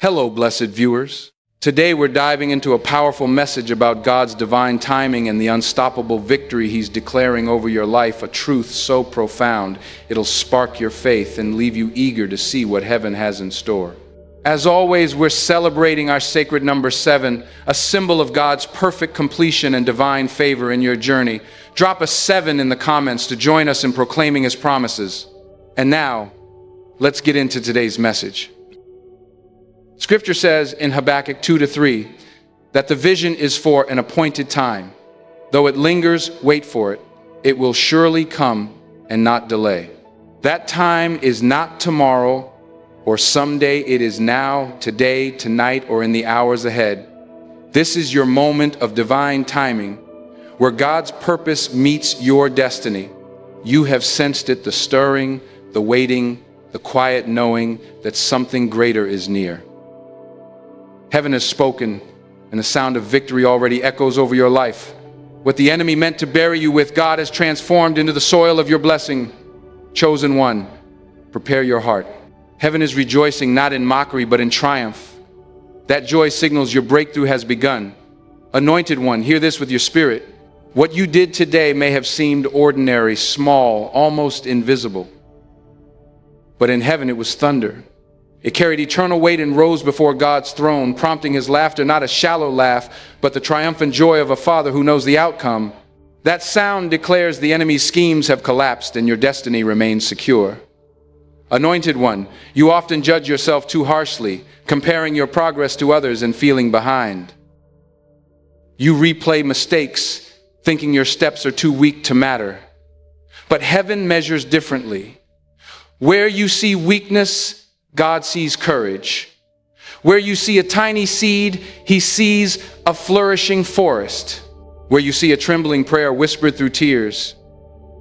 Hello, blessed viewers. Today we're diving into a powerful message about God's divine timing and the unstoppable victory He's declaring over your life, a truth so profound it'll spark your faith and leave you eager to see what heaven has in store. As always, we're celebrating our sacred number 7, a symbol of God's perfect completion and divine favor in your journey. Drop a 7 in the comments to join us in proclaiming His promises. And now, let's get into today's message. Scripture says in Habakkuk 2-3 that the vision is for an appointed time. Though it lingers, wait for it. It will surely come and not delay. That time is not tomorrow or someday. It is now, today, tonight, or in the hours ahead. This is your moment of divine timing where God's purpose meets your destiny. You have sensed it, the stirring, the waiting, the quiet knowing that something greater is near. Heaven has spoken, and the sound of victory already echoes over your life. What the enemy meant to bury you with, God has transformed into the soil of your blessing. Chosen one, prepare your heart. Heaven is rejoicing not in mockery, but in triumph. That joy signals your breakthrough has begun. Anointed one, hear this with your spirit. What you did today may have seemed ordinary, small, almost invisible. But in heaven it was thunder. It carried eternal weight and rose before God's throne, prompting His laughter, not a shallow laugh, but the triumphant joy of a father who knows the outcome. That sound declares the enemy's schemes have collapsed and your destiny remains secure. Anointed one, you often judge yourself too harshly, comparing your progress to others and feeling behind. You replay mistakes, thinking your steps are too weak to matter. But heaven measures differently. Where you see weakness, God sees courage. Where you see a tiny seed, He sees a flourishing forest. Where you see a trembling prayer whispered through tears,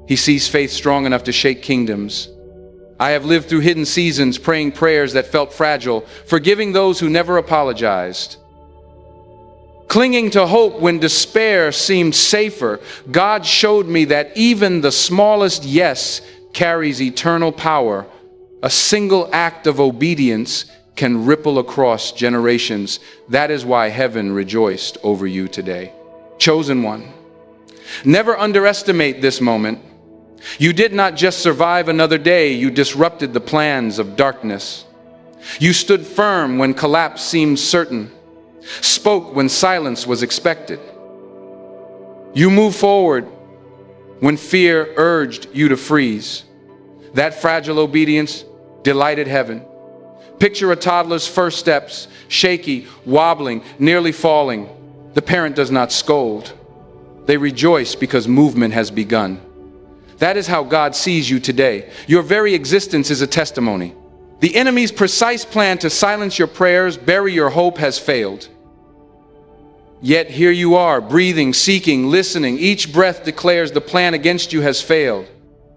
He sees faith strong enough to shake kingdoms. I have lived through hidden seasons, praying prayers that felt fragile, forgiving those who never apologized. Clinging to hope when despair seemed safer, God showed me that even the smallest yes carries eternal power. A single act of obedience can ripple across generations. That is why heaven rejoiced over you today. Chosen one, never underestimate this moment. You did not just survive another day, you disrupted the plans of darkness. You stood firm when collapse seemed certain, spoke when silence was expected. You moved forward when fear urged you to freeze. That fragile obedience delighted heaven. Picture a toddler's first steps, shaky, wobbling, nearly falling. The parent does not scold. They rejoice because movement has begun. That is how God sees you today. Your very existence is a testimony. The enemy's precise plan to silence your prayers, bury your hope, has failed. Yet here you are, breathing, seeking, listening. Each breath declares the plan against you has failed.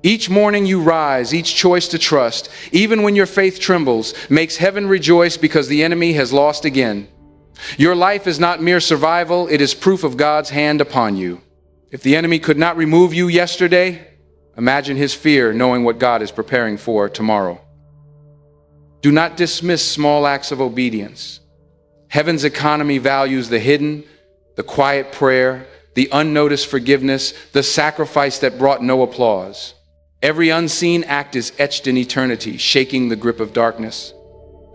Each morning you rise, each choice to trust, even when your faith trembles, makes heaven rejoice because the enemy has lost again. Your life is not mere survival, it is proof of God's hand upon you. If the enemy could not remove you yesterday, imagine his fear knowing what God is preparing for tomorrow. Do not dismiss small acts of obedience. Heaven's economy values the hidden, the quiet prayer, the unnoticed forgiveness, the sacrifice that brought no applause. Every unseen act is etched in eternity, shaking the grip of darkness.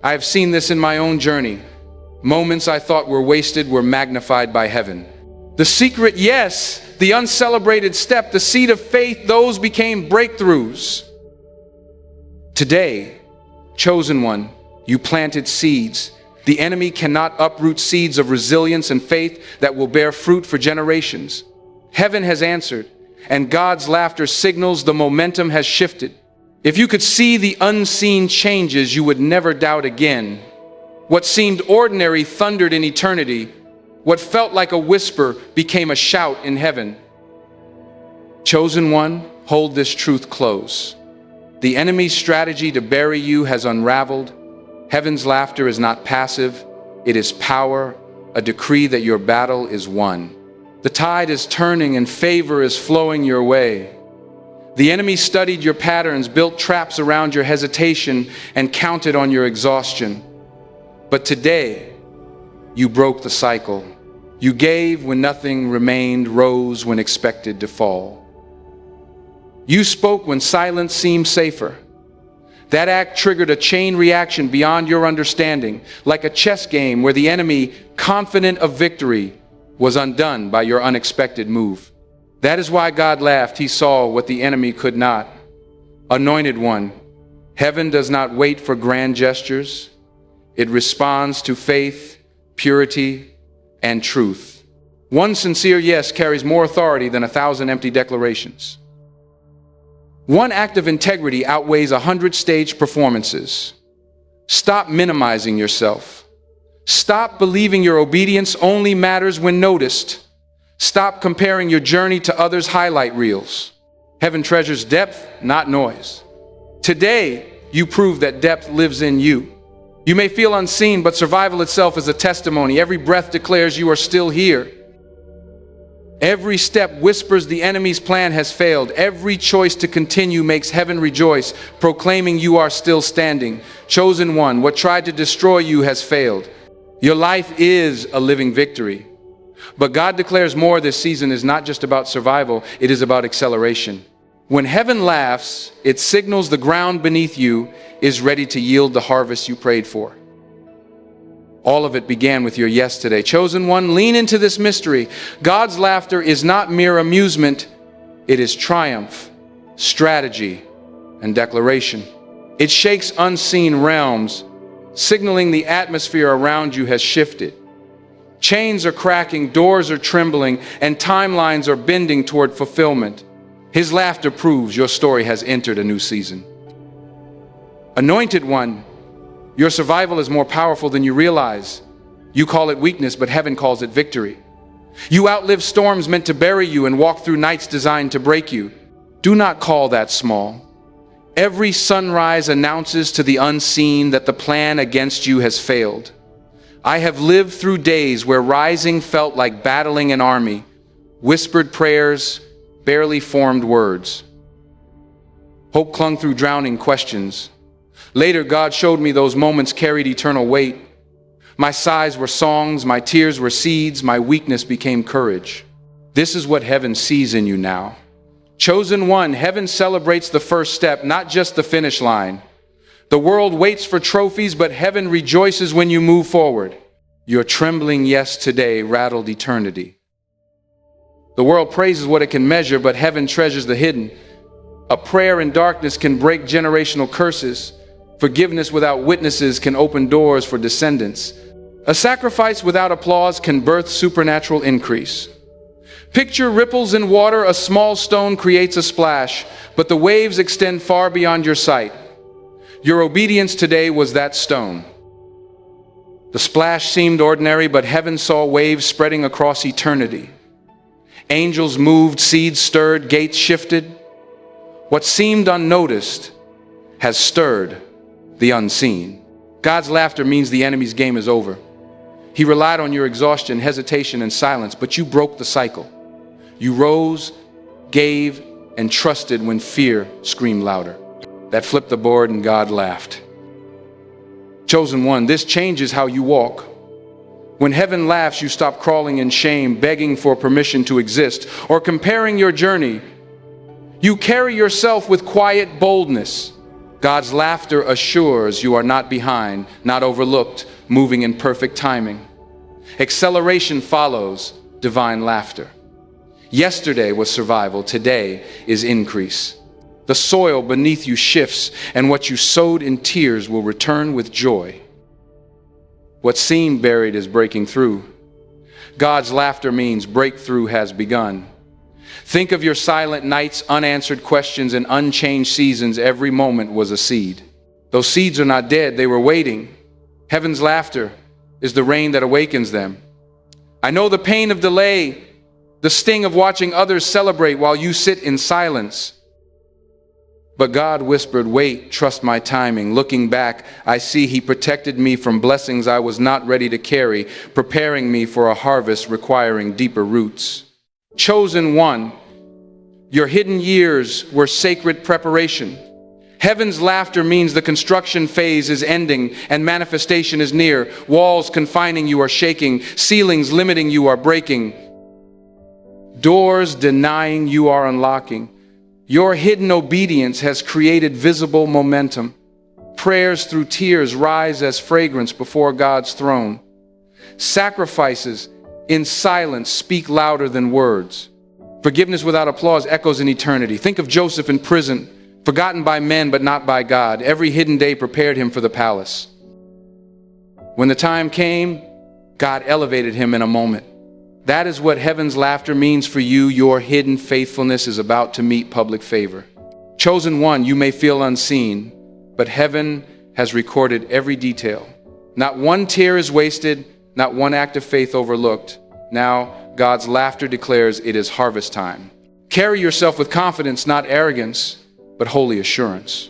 I have seen this in my own journey. Moments I thought were wasted were magnified by heaven. The secret yes, the uncelebrated step, the seed of faith, those became breakthroughs. Today, chosen one, you planted seeds. The enemy cannot uproot seeds of resilience and faith that will bear fruit for generations. Heaven has answered, and God's laughter signals the momentum has shifted. If you could see the unseen changes, you would never doubt again. What seemed ordinary thundered in eternity. What felt like a whisper became a shout in heaven. Chosen one, hold this truth close. The enemy's strategy to bury you has unraveled. Heaven's laughter is not passive. It is power, a decree that your battle is won. The tide is turning and favor is flowing your way. The enemy studied your patterns, built traps around your hesitation, and counted on your exhaustion. But today, you broke the cycle. You gave when nothing remained, rose when expected to fall. You spoke when silence seemed safer. That act triggered a chain reaction beyond your understanding, like a chess game where the enemy, confident of victory, was undone by your unexpected move. That is why God laughed. He saw what the enemy could not. Anointed one, heaven does not wait for grand gestures. It responds to faith, purity, and truth. One sincere yes carries more authority than 1,000 empty declarations. One act of integrity outweighs 100 staged performances. Stop minimizing yourself. Stop believing your obedience only matters when noticed. Stop comparing your journey to others' highlight reels. Heaven treasures depth, not noise. Today, you prove that depth lives in you. You may feel unseen, but survival itself is a testimony. Every breath declares you are still here. Every step whispers the enemy's plan has failed. Every choice to continue makes heaven rejoice, proclaiming you are still standing. Chosen one, what tried to destroy you has failed. Your life is a living victory. But God declares more this season is not just about survival, it is about acceleration. When heaven laughs, it signals the ground beneath you is ready to yield the harvest you prayed for. All of it began with your yes today. Chosen one, lean into this mystery. God's laughter is not mere amusement. It is triumph, strategy, and declaration. It shakes unseen realms, signaling the atmosphere around you has shifted. Chains are cracking, doors are trembling, and timelines are bending toward fulfillment. His laughter proves your story has entered a new season. Anointed one, your survival is more powerful than you realize. You call it weakness, but heaven calls it victory. You outlive storms meant to bury you and walk through nights designed to break you. Do not call that small. Every sunrise announces to the unseen that the plan against you has failed. I have lived through days where rising felt like battling an army, whispered prayers, barely formed words. Hope clung through drowning questions. Later, God showed me those moments carried eternal weight. My sighs were songs, my tears were seeds, my weakness became courage. This is what heaven sees in you now. Chosen one, heaven celebrates the first step, not just the finish line. The world waits for trophies, but heaven rejoices when you move forward. Your trembling yes today rattled eternity. The world praises what it can measure, but heaven treasures the hidden. A prayer in darkness can break generational curses. Forgiveness without witnesses can open doors for descendants. A sacrifice without applause can birth supernatural increase. Picture ripples in water. A small stone creates a splash, but the waves extend far beyond your sight. Your obedience today was that stone. The splash seemed ordinary, but heaven saw waves spreading across eternity. Angels moved, seeds stirred, gates shifted. What seemed unnoticed has stirred the unseen. God's laughter means the enemy's game is over. He relied on your exhaustion, hesitation, and silence, but you broke the cycle. You rose, gave, and trusted when fear screamed louder. That flipped the board and God laughed. Chosen one, this changes how you walk. When heaven laughs, you stop crawling in shame, begging for permission to exist, or comparing your journey. You carry yourself with quiet boldness. God's laughter assures you are not behind, not overlooked, moving in perfect timing. Acceleration follows divine laughter. Yesterday was survival, today is increase. The soil beneath you shifts, and what you sowed in tears will return with joy. What seemed buried is breaking through. God's laughter means breakthrough has begun. Think of your silent nights, unanswered questions, and unchanged seasons. Every moment was a seed. Those seeds are not dead, they were waiting. Heaven's laughter is the rain that awakens them. I know the pain of delay, the sting of watching others celebrate while you sit in silence. But God whispered, wait, trust my timing. Looking back, I see He protected me from blessings I was not ready to carry, preparing me for a harvest requiring deeper roots. Chosen one, your hidden years were sacred preparation. Heaven's laughter means the construction phase is ending and manifestation is near. Walls confining you are shaking. Ceilings limiting you are breaking. Doors denying you are unlocking. Your hidden obedience has created visible momentum. Prayers through tears rise as fragrance before God's throne. Sacrifices in silence speak louder than words. Forgiveness without applause echoes in eternity. Think of Joseph in prison, forgotten by men but not by God. Every hidden day prepared him for the palace. When the time came, God elevated him in a moment. That is what heaven's laughter means for you. Your hidden faithfulness is about to meet public favor. Chosen one, you may feel unseen, but heaven has recorded every detail. Not one tear is wasted, not one act of faith overlooked. Now, God's laughter declares it is harvest time. Carry yourself with confidence, not arrogance, but holy assurance.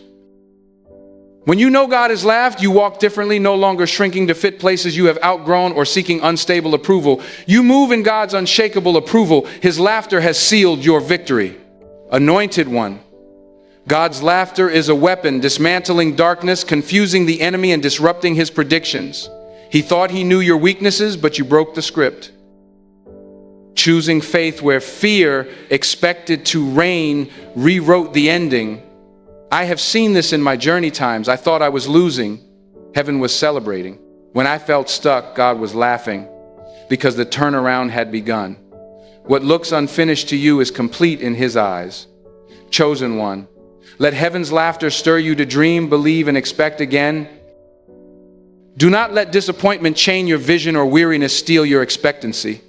When you know God has laughed, you walk differently, no longer shrinking to fit places you have outgrown or seeking unstable approval. You move in God's unshakable approval. His laughter has sealed your victory. Anointed one. God's laughter is a weapon, dismantling darkness, confusing the enemy, and disrupting his predictions. He thought he knew your weaknesses, but you broke the script. Choosing faith where fear expected to reign rewrote the ending. I have seen this in my journey times. I thought I was losing. Heaven was celebrating. When I felt stuck, God was laughing because the turnaround had begun. What looks unfinished to you is complete in His eyes. Chosen one, let heaven's laughter stir you to dream, believe, and expect again. Do not let disappointment chain your vision or weariness steal your expectancy.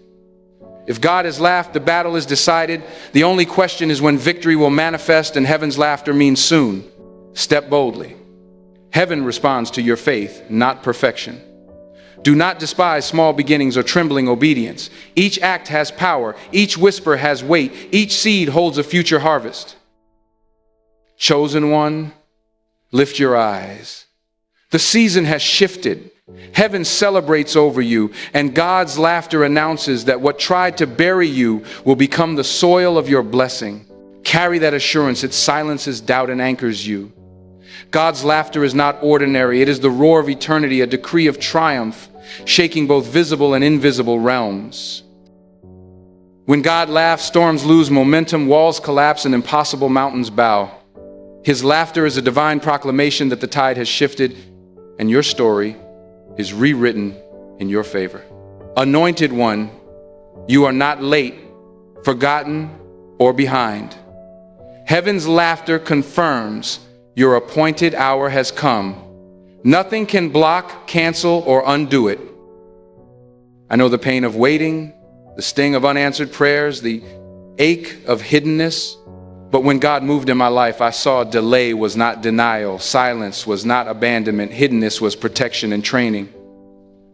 If God has laughed, the battle is decided. The only question is when victory will manifest, and heaven's laughter means soon. Step boldly. Heaven responds to your faith, not perfection. Do not despise small beginnings or trembling obedience. Each act has power. Each whisper has weight. Each seed holds a future harvest. Chosen one, lift your eyes. The season has shifted. Heaven celebrates over you, and God's laughter announces that what tried to bury you will become the soil of your blessing. Carry that assurance. It silences doubt and anchors you. God's laughter is not ordinary. It is the roar of eternity, a decree of triumph, shaking both visible and invisible realms. When God laughs, storms lose momentum, walls collapse, and impossible mountains bow. His laughter is a divine proclamation that the tide has shifted, and your story is rewritten in your favor. Anointed one, you are not late, forgotten, or behind. Heaven's laughter confirms your appointed hour has come. Nothing can block, cancel, or undo it. I know the pain of waiting, the sting of unanswered prayers, the ache of hiddenness. But when God moved in my life, I saw delay was not denial, silence was not abandonment, hiddenness was protection and training.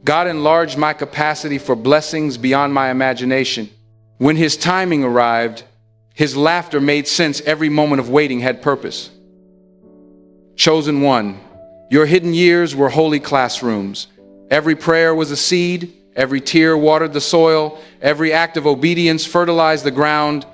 God enlarged my capacity for blessings beyond my imagination. When His timing arrived, His laughter made sense. Every moment of waiting had purpose. Chosen one, your hidden years were holy classrooms. Every prayer was a seed, every tear watered the soil, every act of obedience fertilized the ground.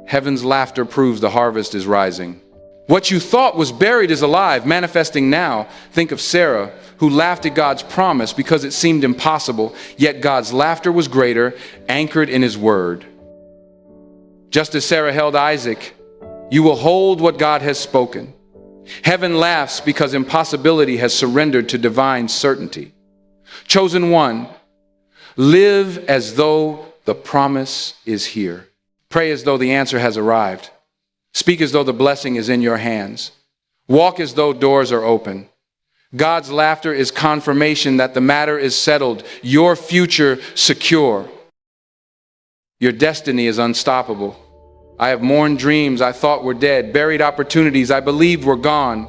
Heaven's laughter proves the harvest is rising. What you thought was buried is alive, manifesting now. Think of Sarah, who laughed at God's promise because it seemed impossible, yet God's laughter was greater, anchored in His word. Just as Sarah held Isaac, you will hold what God has spoken. Heaven laughs because impossibility has surrendered to divine certainty. Chosen one, live as though the promise is here. Pray as though the answer has arrived. Speak as though the blessing is in your hands. Walk as though doors are open. God's laughter is confirmation that the matter is settled, your future secure. Your destiny is unstoppable. I have mourned dreams I thought were dead, buried opportunities I believed were gone.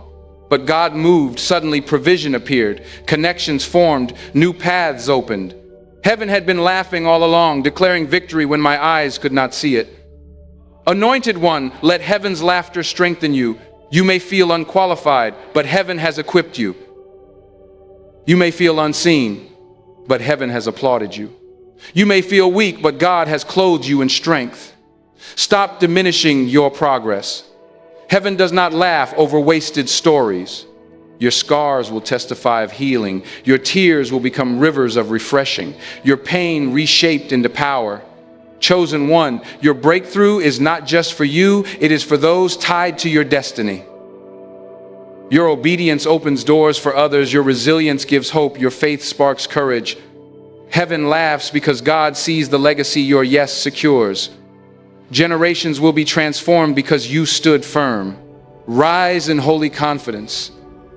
But God moved, suddenly provision appeared, connections formed, new paths opened. Heaven had been laughing all along, declaring victory when my eyes could not see it. Anointed one, let heaven's laughter strengthen you. You may feel unqualified, but heaven has equipped you. You may feel unseen, but heaven has applauded you. You may feel weak, but God has clothed you in strength. Stop diminishing your progress. Heaven does not laugh over wasted stories. Your scars will testify of healing. Your tears will become rivers of refreshing. Your pain reshaped into power. Chosen one, your breakthrough is not just for you, it is for those tied to your destiny. Your obedience opens doors for others. Your resilience gives hope. Your faith sparks courage. Heaven laughs because God sees the legacy your yes secures. Generations will be transformed because you stood firm. Rise in holy confidence,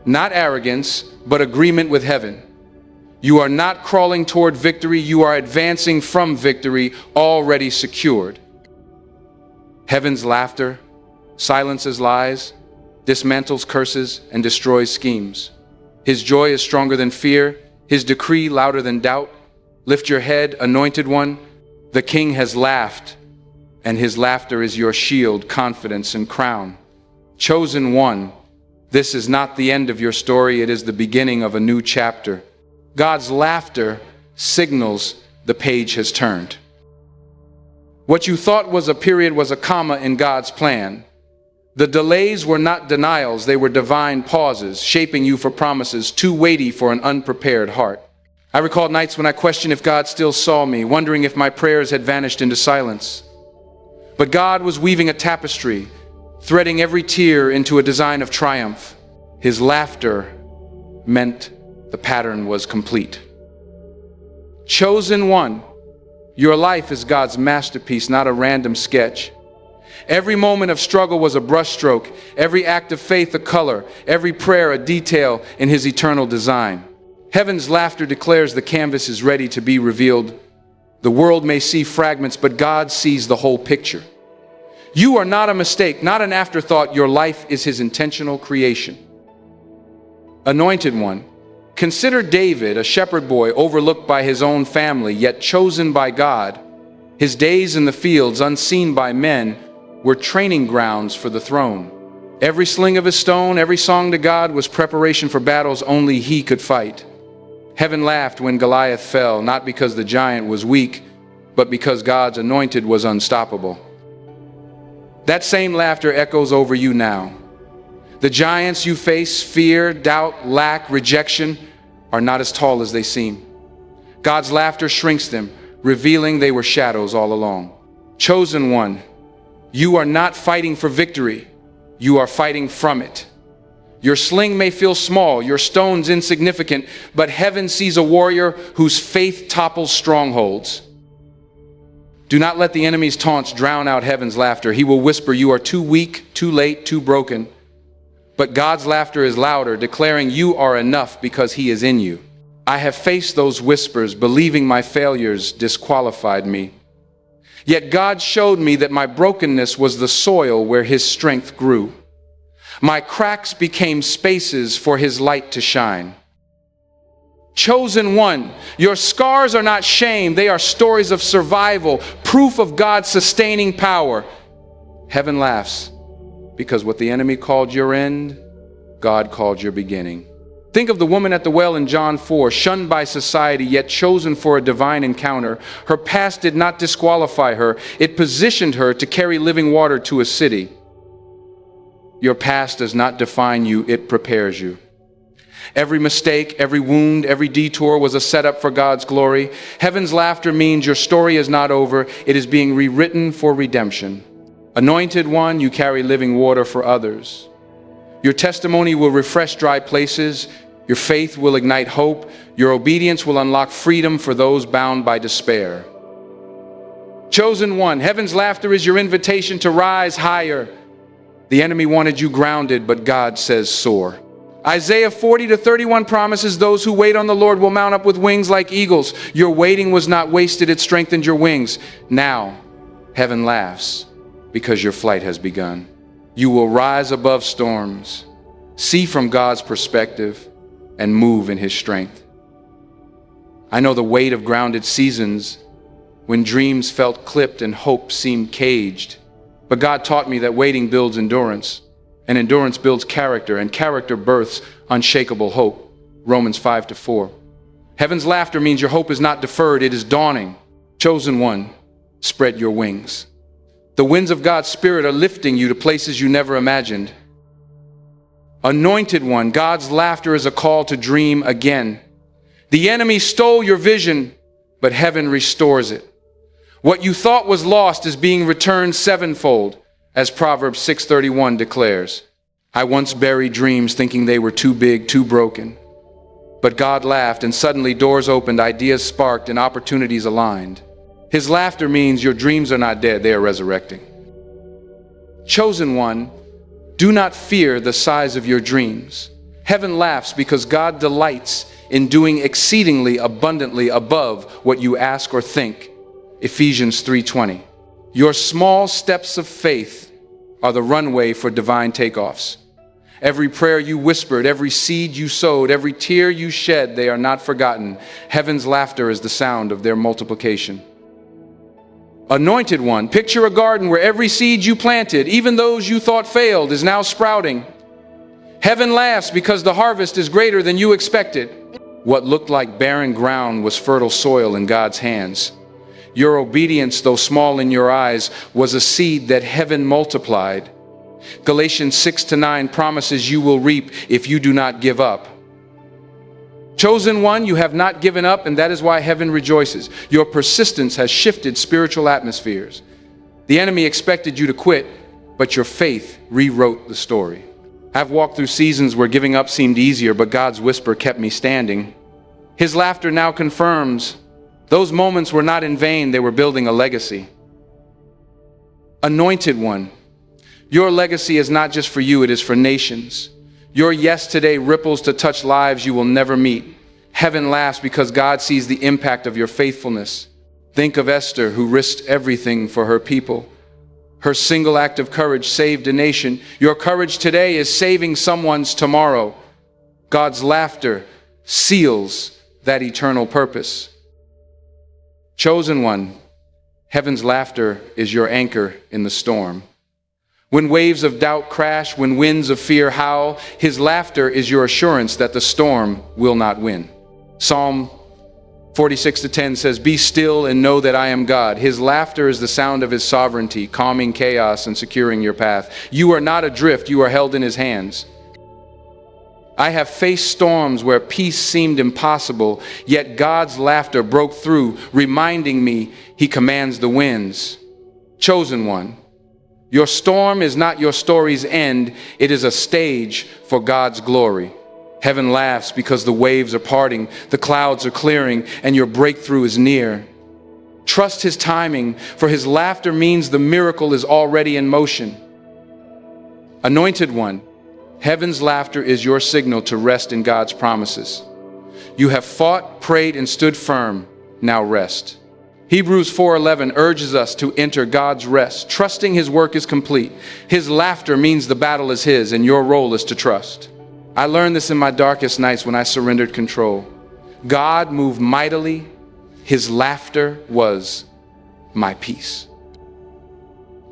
not arrogance, but agreement with heaven. You are not crawling toward victory, you are advancing from victory already secured. Heaven's laughter silences lies, dismantles curses, and destroys schemes. His joy is stronger than fear, his decree louder than doubt. Lift your head, anointed one. The King has laughed, and his laughter is your shield, confidence, and crown. Chosen one, this is not the end of your story, it is the beginning of a new chapter. God's laughter signals the page has turned. What you thought was a period was a comma in God's plan. The delays were not denials, they were divine pauses, shaping you for promises too weighty for an unprepared heart. I recall nights when I questioned if God still saw me, wondering if my prayers had vanished into silence. But God was weaving a tapestry, threading every tear into a design of triumph. His laughter meant the pattern was complete. Chosen one, your life is God's masterpiece, not a random sketch. Every moment of struggle was a brushstroke, every act of faith a color, every prayer a detail in his eternal design. Heaven's laughter declares the canvas is ready to be revealed. The world may see fragments, but God sees the whole picture. You are not a mistake, not an afterthought. Your life is his intentional creation. Anointed one, consider David, a shepherd boy overlooked by his own family, yet chosen by God. His days in the fields, unseen by men, were training grounds for the throne. Every sling of his stone, every song to God was preparation for battles only he could fight. Heaven laughed when Goliath fell, not because the giant was weak, but because God's anointed was unstoppable. That same laughter echoes over you now. The giants you face, fear, doubt, lack, rejection, are not as tall as they seem. God's laughter shrinks them, revealing they were shadows all along. Chosen one, you are not fighting for victory, you are fighting from it. Your sling may feel small, your stones insignificant, but heaven sees a warrior whose faith topples strongholds. Do not let the enemy's taunts drown out heaven's laughter. He will whisper, you are too weak, too late, too broken. But God's laughter is louder, declaring you are enough because he is in you. I have faced those whispers, believing my failures disqualified me. Yet God showed me that my brokenness was the soil where his strength grew. My cracks became spaces for his light to shine. Chosen one, your scars are not shame, they are stories of survival, proof of God's sustaining power. Heaven laughs, because what the enemy called your end, God called your beginning. Think of the woman at the well in John 4, shunned by society, yet chosen for a divine encounter. Her past did not disqualify her, it positioned her to carry living water to a city. Your past does not define you, it prepares you. Every mistake, every wound, every detour was a setup for God's glory. Heaven's laughter means your story is not over, it is being rewritten for redemption. Anointed one, you carry living water for others. Your testimony will refresh dry places, your faith will ignite hope, your obedience will unlock freedom for those bound by despair. Chosen one, heaven's laughter is your invitation to rise higher. The enemy wanted you grounded, but God says soar. Isaiah 40-31 promises those who wait on the Lord will mount up with wings like eagles. Your waiting was not wasted, it strengthened your wings. Now, heaven laughs because your flight has begun. You will rise above storms, see from God's perspective, and move in his strength. I know the weight of grounded seasons when dreams felt clipped and hope seemed caged. But God taught me that waiting builds endurance, and endurance builds character, and character births unshakable hope. Romans 5-4. Heaven's laughter means your hope is not deferred, it is dawning. Chosen one, spread your wings. The winds of God's Spirit are lifting you to places you never imagined. Anointed one, God's laughter is a call to dream again. The enemy stole your vision, but heaven restores it. What you thought was lost is being returned sevenfold, as Proverbs 6:31 declares. I once buried dreams thinking they were too big, too broken. But God laughed, and suddenly doors opened, ideas sparked, and opportunities aligned. His laughter means your dreams are not dead, they are resurrecting. Chosen one, do not fear the size of your dreams. Heaven laughs because God delights in doing exceedingly abundantly above what you ask or think. Ephesians 3:20. Your small steps of faith are the runway for divine takeoffs. Every prayer you whispered, every seed you sowed, every tear you shed, they are not forgotten. Heaven's laughter is the sound of their multiplication. Anointed one, picture a garden where every seed you planted, even those you thought failed, is now sprouting. Heaven laughs because the harvest is greater than you expected. What looked like barren ground was fertile soil in God's hands. Your obedience, though small in your eyes, was a seed that heaven multiplied. Galatians 6-9 promises you will reap if you do not give up. Chosen one, you have not given up, and that is why heaven rejoices. Your persistence has shifted spiritual atmospheres. The enemy expected you to quit, but your faith rewrote the story. I've walked through seasons where giving up seemed easier, but God's whisper kept me standing. His laughter now confirms those moments were not in vain, they were building a legacy. Anointed one, your legacy is not just for you, it is for nations. Your yes today ripples to touch lives you will never meet. Heaven laughs because God sees the impact of your faithfulness. Think of Esther, who risked everything for her people. Her single act of courage saved a nation. Your courage today is saving someone's tomorrow. God's laughter seals that eternal purpose. Chosen one, heaven's laughter is your anchor in the storm. When waves of doubt crash, when winds of fear howl, his laughter is your assurance that the storm will not win. Psalm 46:10 says, "Be still and know that I am God." His laughter is the sound of his sovereignty, calming chaos and securing your path. You are not adrift, you are held in his hands. I have faced storms where peace seemed impossible, yet God's laughter broke through, reminding me he commands the winds. Chosen one, your storm is not your story's end, it is a stage for God's glory. Heaven laughs because the waves are parting, the clouds are clearing, and your breakthrough is near. Trust his timing, for his laughter means the miracle is already in motion. Anointed one, heaven's laughter is your signal to rest in God's promises. You have fought, prayed, and stood firm. Now rest. Hebrews 4:11 urges us to enter God's rest, trusting his work is complete. His laughter means the battle is his, and your role is to trust. I learned this in my darkest nights when I surrendered control. God moved mightily. His laughter was my peace.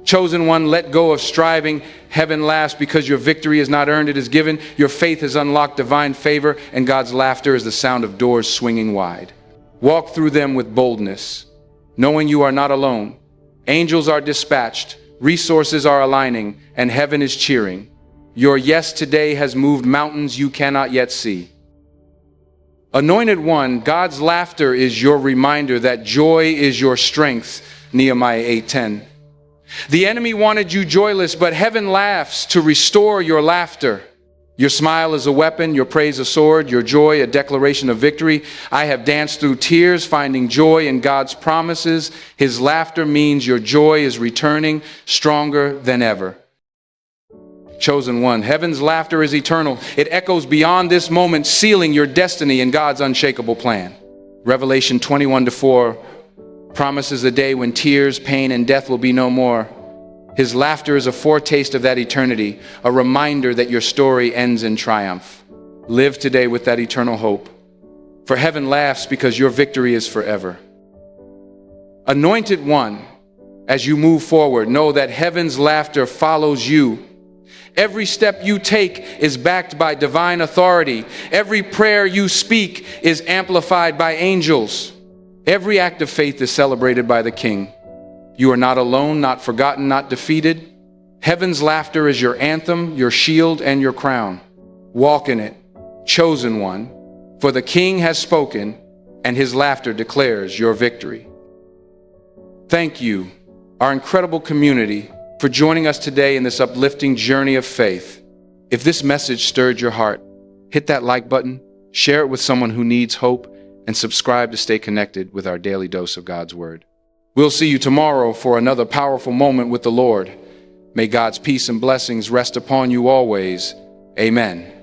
Chosen one, let go of striving. Heaven laughs because your victory is not earned, it is given. Your faith has unlocked divine favor, and God's laughter is the sound of doors swinging wide. Walk through them with boldness, knowing you are not alone. Angels are dispatched, resources are aligning, and heaven is cheering. Your yes today has moved mountains you cannot yet see. Anointed one, God's laughter is your reminder that joy is your strength. Nehemiah 8:10. The enemy wanted you joyless, but heaven laughs to restore your laughter. Your smile is a weapon, your praise a sword, your joy a declaration of victory. I have danced through tears, finding joy in God's promises. His laughter means your joy is returning stronger than ever. Chosen one, heaven's laughter is eternal. It echoes beyond this moment, sealing your destiny in God's unshakable plan. Revelation 21:4 promises a day when tears, pain, and death will be no more. His laughter is a foretaste of that eternity, a reminder that your story ends in triumph. Live today with that eternal hope. For heaven laughs because your victory is forever. Anointed one, as you move forward, know that heaven's laughter follows you. Every step you take is backed by divine authority. Every prayer you speak is amplified by angels. Every act of faith is celebrated by the King. You are not alone, not forgotten, not defeated. Heaven's laughter is your anthem, your shield, and your crown. Walk in it, chosen one, for the King has spoken, and his laughter declares your victory. Thank you, our incredible community, for joining us today in this uplifting journey of faith. If this message stirred your heart, hit that like button, share it with someone who needs hope, and subscribe to stay connected with our daily dose of God's Word. We'll see you tomorrow for another powerful moment with the Lord. May God's peace and blessings rest upon you always. Amen.